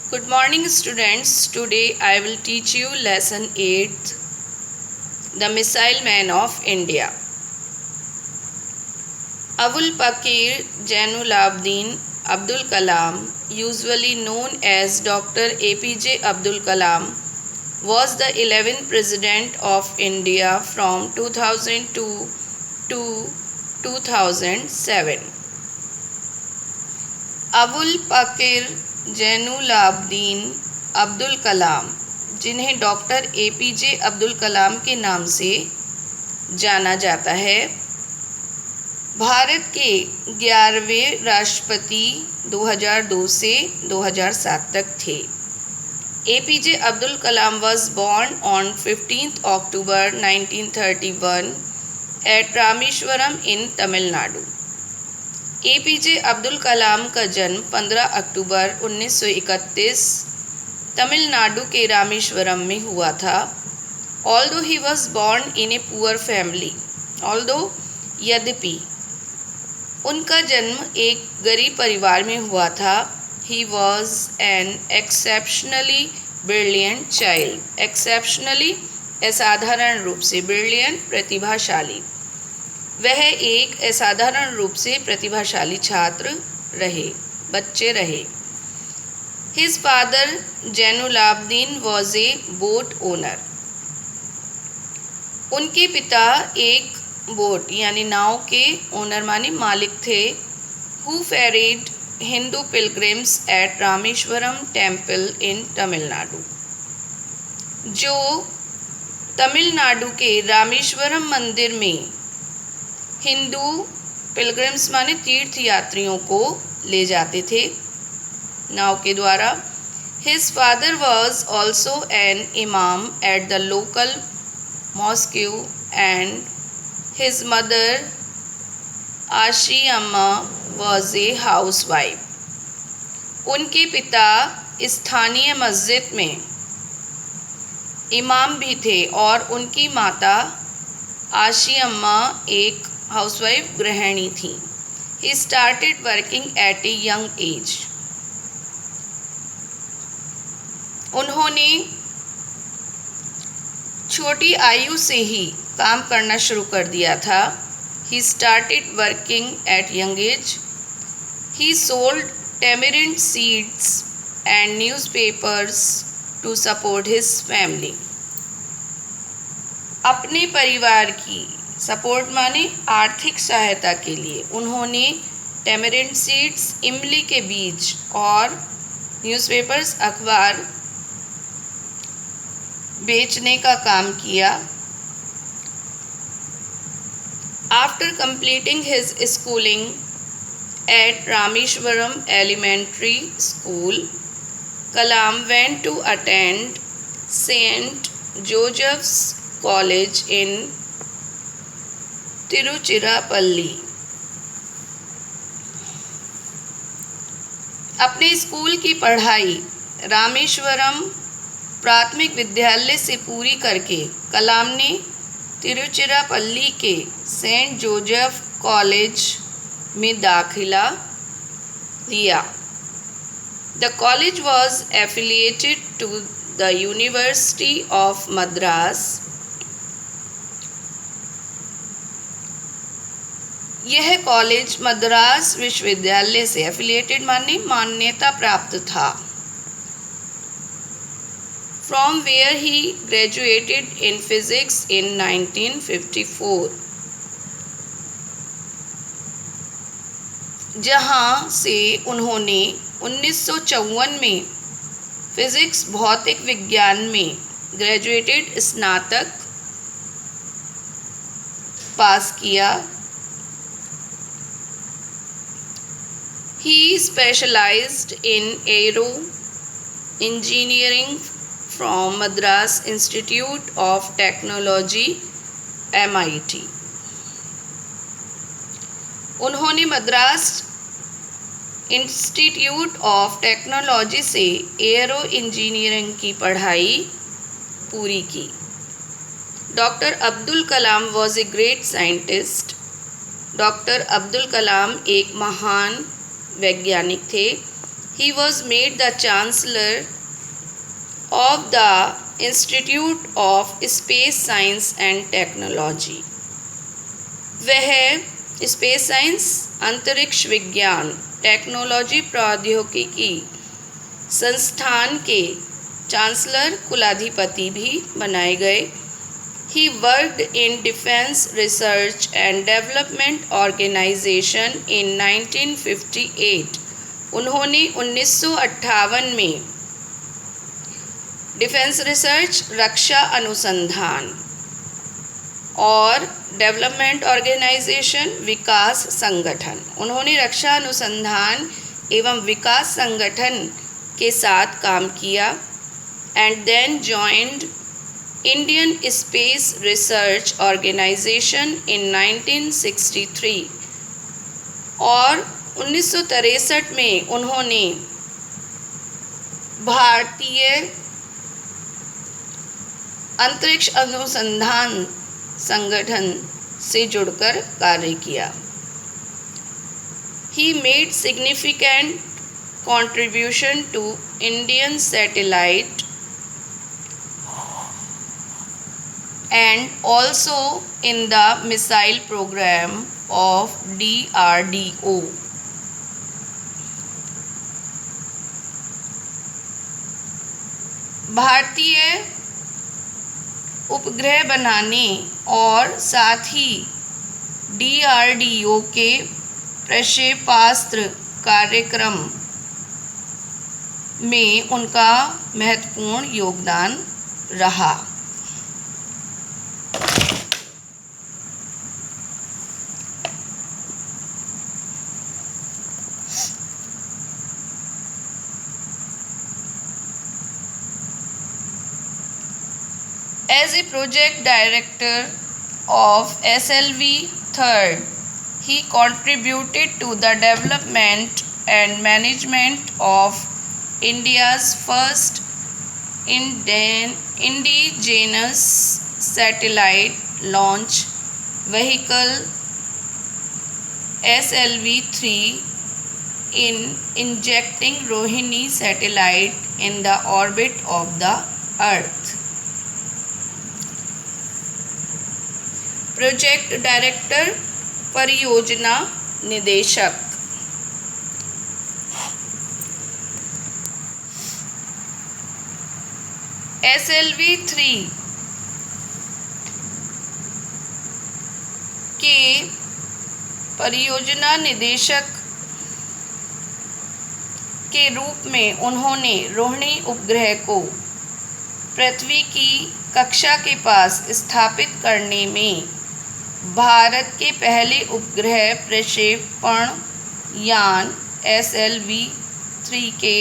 Good morning, students. Today I will teach you lesson 8, The Missile Man of India. Abul Pakir Jainulabdin Abdul Kalam, usually known as Dr. APJ Abdul Kalam, was the 11th President of India from 2002 to 2007. Abul Pakir Jainulabdeen Abdul Kalam, जिन्हें doctor APJ Abdul Kalam के नाम से जाना जाता है, भारत के 11वें राष्ट्रपति 2002 से 2007 तक थे। APJ Abdul Kalam was born on 15th October 1931 at Rameshwaram in Tamil Nadu. APJ Abdul Kalam का जन्म 15 अक्टूबर 1931 तमिलनाडु के रामेश्वरम में हुआ था। Although he was born in a poor family, यद्यपि उनका जन्म एक गरीब परिवार में हुआ था, he was an exceptionally brilliant child. exceptionally असाधारण रूप से, brilliant प्रतिभाशाली, वह एक असाधारण रूप से प्रतिभाशाली बच्चे रहे। His father Jainulabdeen was a boat owner. उनके पिता एक बोट यानी नाव के ओनर माने मालिक थे। Who ferried Hindu pilgrims at Rameswaram temple in Tamil Nadu, जो तमिलनाडु के रामेश्वरम मंदिर में हिंदू पिलग्रिम्स माने तीर्थ यात्रियों को ले जाते थे नाव के द्वारा। His father was also an imam at the local mosque and his mother आशी अम्मा was a housewife. उनके पिता स्थानीय मस्जिद में इमाम भी थे और उनकी माता आशी अम्मा एक हाउसवाइफ गृहिणी थी। He started working at a young age. उन्होंने छोटी आयु से ही काम करना शुरू कर दिया था। He started working at young age. He sold tamarind seeds and newspapers to support his family. अपने परिवार की सपोर्ट माने आर्थिक सहायता के लिए उन्होंने टैमरिंड सीड्स, इमली के बीज और न्यूज़पेपर्स, अखबार बेचने का काम किया। After completing his schooling at Rameswaram elementary school, Kalam went to attend Saint Joseph's college in Tiruchirappalli. अपने स्कूल की पढ़ाई रामेश्वरम प्राथमिक विद्यालय से पूरी करके कलाम ने तिरुचिरापल्ली के सेंट जोसेफ कॉलेज में दाखिला लिया। The college was affiliated to the university of Madras. यह कॉलेज मद्रास विश्वविद्यालय से एफिलिएटेड माने मान्यता प्राप्त था। From where he graduated in physics in 1954, जहाँ से उन्होंने 1954 में फिजिक्स भौतिक विज्ञान में ग्रेजुएटेड स्नातक पास किया। He specialized in aero engineering from Madras Institute of Technology MIT. उन्होंने मद्रास इंस्टीट्यूट ऑफ टेक्नोलॉजी से एरो इंजीनियरिंग की पढ़ाई पूरी की। Doctor Abdul Kalam was a great scientist. Doctor Abdul Kalam एक महान वैज्ञानिक थे। He was made the Chancellor of the Institute of Space Science and Technology. वह स्पेस साइंस अंतरिक्ष विज्ञान टेक्नोलॉजी प्रौद्योगिकी संस्थान के चांसलर कुलाधिपति भी बनाए गए. He worked in Defense Research and Development Organization in 1958. उन्होंने 1958 में डिफेंस रिसर्च रक्षा अनुसंधान और डेवलपमेंट ऑर्गेनाइजेशन विकास संगठन, उन्होंने रक्षा अनुसंधान एवं विकास संगठन के साथ काम किया. And then joined Indian space research organisation in 1963. और 1963 में उन्होंने भारतीय अंतरिक्ष अनुसंधान संगठन से जुड़कर कार्य किया. He made significant contribution to Indian satellite and also in the missile program of DRDO. भारतीय उपग्रह बनाने और साथ ही DRDO के प्रक्षेपास्त्र कार्यक्रम में उनका महत्वपूर्ण योगदान रहा. As a project director of SLV-3, he contributed to the development and management of India's first indigenous satellite launch vehicle SLV-3 in injecting Rohini satellite in the orbit of the Earth. Project director, परियोजना निदेशक. SLV-3 के परियोजना निदेशक के रूप में उन्होंने रोहिणी उपग्रह को पृथ्वी की कक्षा के पास स्थापित करने में भारत के पहले उपग्रह प्रक्षेपण यान SLV-3 के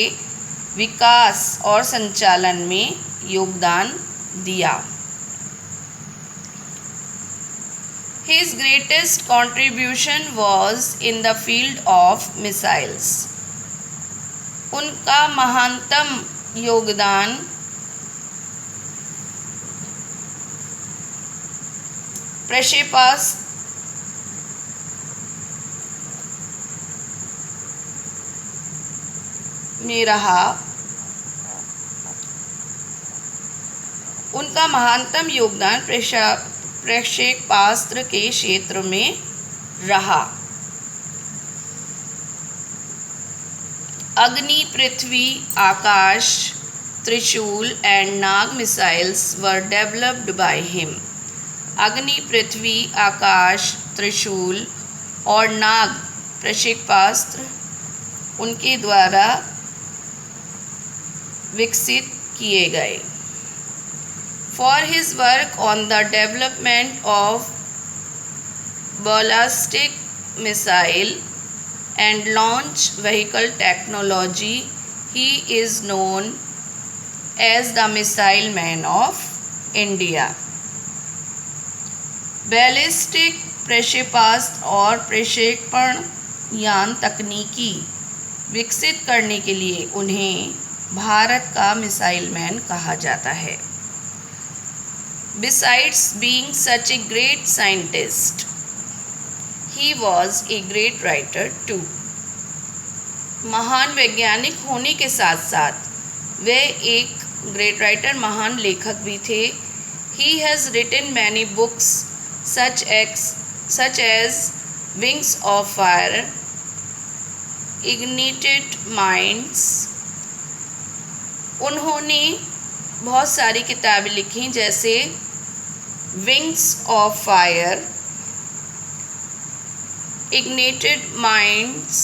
विकास और संचालन में योगदान दिया. His greatest contribution was in the field of missiles. उनका महानतम योगदान प्रक्षेपास्त्र में रहा. उनका महानतम योगदान प्रक्षेपास्त्र के क्षेत्र में रहा. अग्नि, पृथ्वी, आकाश, त्रिशूल and Nag missiles were developed by him. अग्नि, पृथ्वी, आकाश, त्रिशूल और नाग प्रक्षेपास्त्र उनके द्वारा विकसित किए गए. For his work on the development of ballistic missile and launch vehicle technology, he is known as the Missile Man of India. Ballistic प्रक्षेपास्त्र और प्रक्षेपण यान तकनीकी विकसित करने के लिए उन्हें भारत का मिसाइल मैन कहा जाता है. Besides being such a great scientist, he was a great writer too. महान वैज्ञानिक होने के साथ साथ वे एक ग्रेट राइटर, महान लेखक भी थे। He has written many books such as Wings of Fire, Ignited Minds। उन्होंने बहुत सारी किताबें लिखी जैसे wings of fire, ignited minds,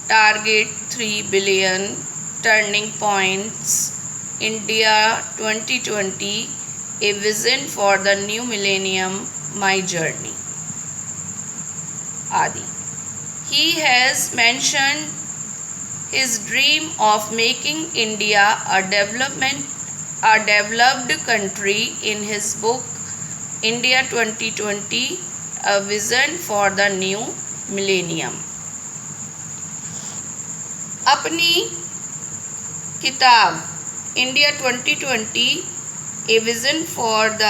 target 3 billion, turning points, India 2020, a vision for the new millennium, my journey आदि। He has mentioned his dream of making India a developed country in his book India 2020, a vision for the new millennium। अपनी किताब India 2020 A vision for the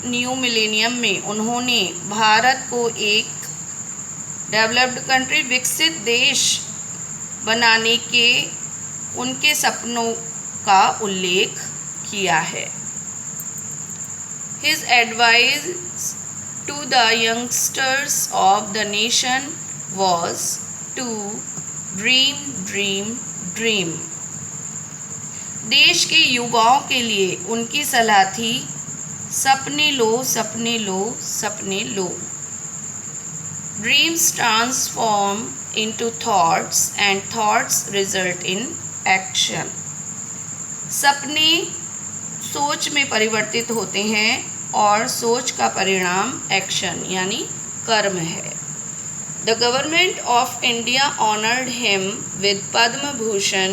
new millennium में उन्होंने भारत को एक developed country, विकसित देश बनाने के उनके सपनों का उल्लेख किया है। His advice to the youngsters of the nation was to dream, dream, dream। देश के युवाओं के लिए उनकी सलाह थी, सपने लो, सपने लो, सपने लो। Dreams transform into thoughts and thoughts result in action। सपने सोच में परिवर्तित होते हैं और सोच का परिणाम एक्शन यानी कर्म है। The government of India honored him with Padma Bhushan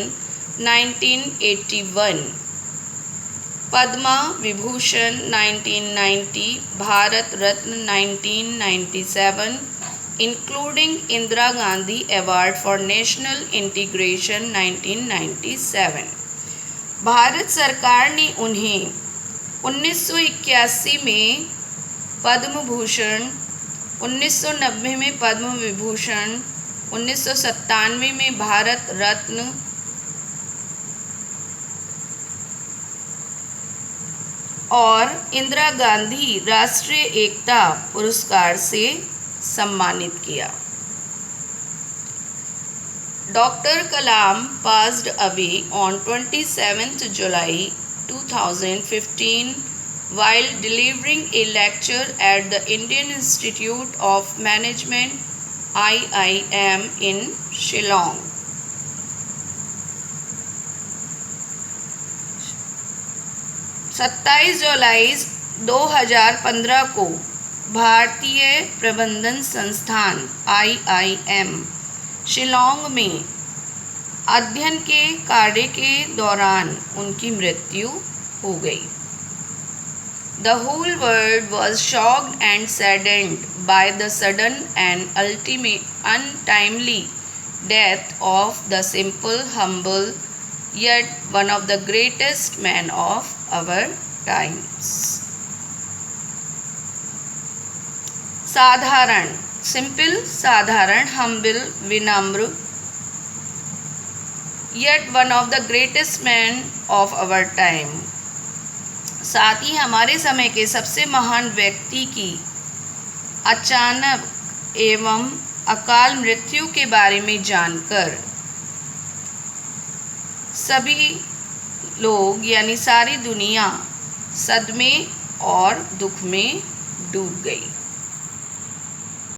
1981, Padma Vibhushan 1990, Bharat Ratna 1997, including Indira Gandhi Award for National Integration 1997। Bharat सरकार ने उन्हें 1981 में पद्म भूषण, 1990 में पद्म विभूषण, 1997 में भारत रत्न और इंदिरा गांधी राष्ट्रीय एकता पुरस्कार से सम्मानित किया। Doctor Kalam passed away on 27th July 2015 while delivering a lecture at the Indian Institute of Management IIM in Shillong। 27 जुलाई 2015 को भारतीय प्रबंधन संस्थान IIM शिलोंग में अध्ययन के कार्य के दौरान उनकी मृत्यु हो गई। The whole world was shocked and saddened by the sudden and untimely death of the simple, humble, yet one of the greatest men of our times। साधारण, सिंपल, साधारण, हम्बल, विनम्र, yet one of the greatest men of our time। साथ ही हमारे समय के सबसे महान व्यक्ति की अचानक एवं अकाल मृत्यु के बारे में जानकर सभी लोग यानी सारी दुनिया सदमे और दुख में डूब गई।